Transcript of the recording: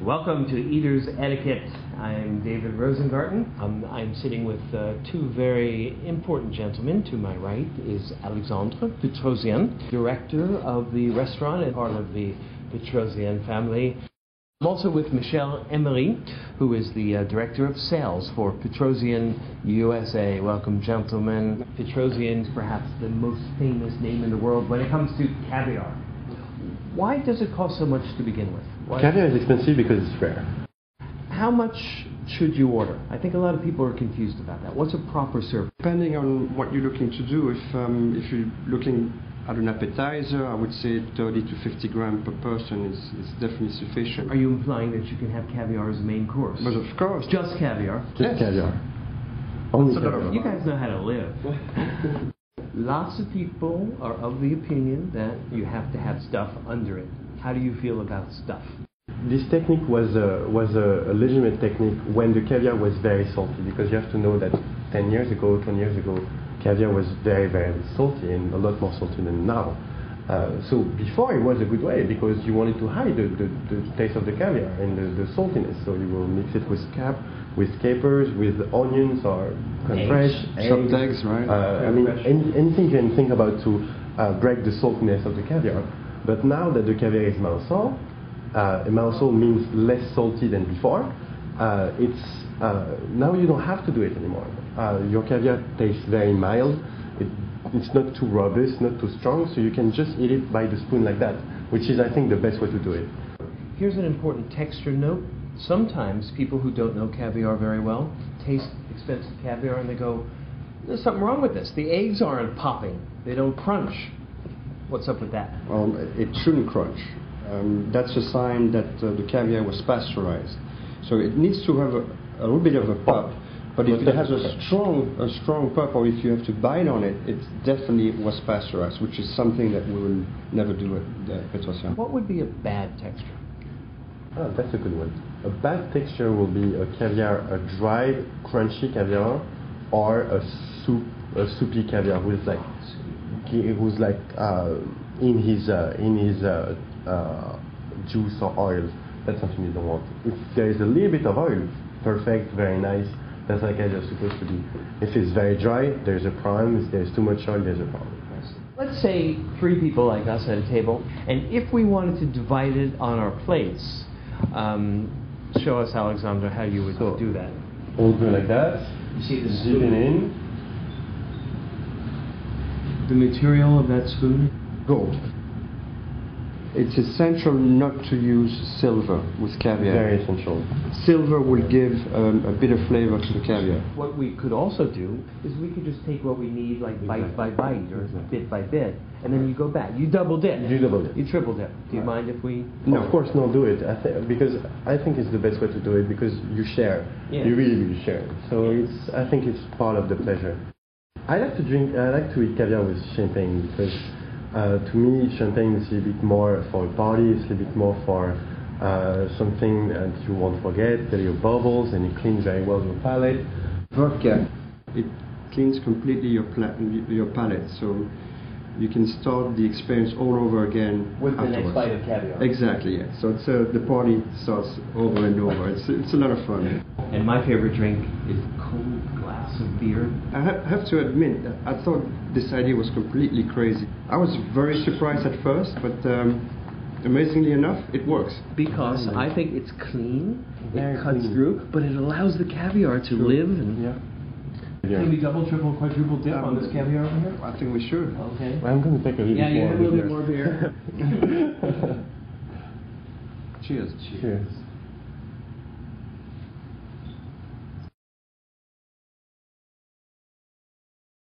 Welcome to Eater's Etiquette. I'm David Rosengarten. I'm sitting with two very important gentlemen. To my right is Alexandre Petrosian, director of the restaurant and part of the Petrosian family. I'm also with Michel Emery, who is the director of sales for Petrosian USA. Welcome, gentlemen. Petrosian is perhaps the most famous name in the world when it comes to caviar. Why does it cost so much to begin with? Caviar is expensive because it's rare. How much should you order? I think a lot of people are confused about that. What's a proper service? Depending on what you're looking to do, if you're looking at an appetizer, I would say 30 to 50 grams per person is definitely sufficient. Are you implying that you can have caviar as a main course? But of course. Just caviar? Just caviar. Only caviar. You guys know how to live. Lots of people are of the opinion that you have to have stuff under it. How do you feel about stuff? This technique was a legitimate technique when the caviar was very salty, because you have to know that 10 years ago, 20 years ago, caviar was very, very salty and a lot more salty than now. So before it was a good way because you wanted to hide the taste of the caviar and the saltiness. So you will mix it with capers, with onions or fresh chopped eggs, right? Anything you can think about to break the saltiness of the caviar. But now that the caviar is Mausol, Mausol means less salty than before. Now you don't have to do it anymore. Your caviar tastes very mild. It's not too robust, not too strong, so you can just eat it by the spoon like that, which is, I think, the best way to do it. Here's an important texture note. Sometimes people who don't know caviar very well taste expensive caviar and they go, there's something wrong with this. The eggs aren't popping. They don't crunch. What's up with that? Well, it shouldn't crunch. That's a sign that the caviar was pasteurized. So it needs to have a little bit of a pop. But if it has a strong pop, or if you have to bite on it, it definitely was pasteurized, which is something that we will never do at Petrosian. What would be a bad texture? Oh, that's a good one. A bad texture will be a dry, crunchy caviar, or a soupy caviar who's like in his juice or oil. That's something you don't want. If there is a little bit of oil, perfect, very nice. That's like it's supposed to be. If it's very dry, there's a problem. If there's too much oil, there's a problem. Let's say 3 people like us at a table, and if we wanted to divide it on our plates, show us, Alexandre, how you would do that. We'll do like that. You see the Dip spoon? it in. The material of that spoon? Gold. It's essential not to use silver with caviar. Very essential. Silver will give a bit of flavor to the caviar. What we could also do is we could just take what we need, like bite by bite or bit by bit, and then you go back. You double dip. You double dip. You triple dip. Do you mind if we? No, of course, no. Do it. Because I think it's the best way to do it because you share. Yeah. You really share. So I think it's part of the pleasure. I like to eat caviar with champagne because. To me, champagne is a bit more for a party, it's a bit more for something that you won't forget, there are your bubbles, and it cleans very well your palate. Vodka, it cleans completely your palate, so you can start the experience all over again with the afterwards. next bite of caviar. Exactly, yeah. So the party starts over and over. It's a lot of fun. And my favorite drink is a cold glass of beer. I have to admit, I thought this idea was completely crazy. I was very surprised at first, but amazingly enough, it works. Because I think it's clean, it cuts through, but it allows the caviar to live. And Yeah. Can we double, triple, quadruple dip on this caviar over here? I think we should. Okay. Well, I'm going to take a little bit more. Yeah, you have a little bit more beer. Cheers. Cheers.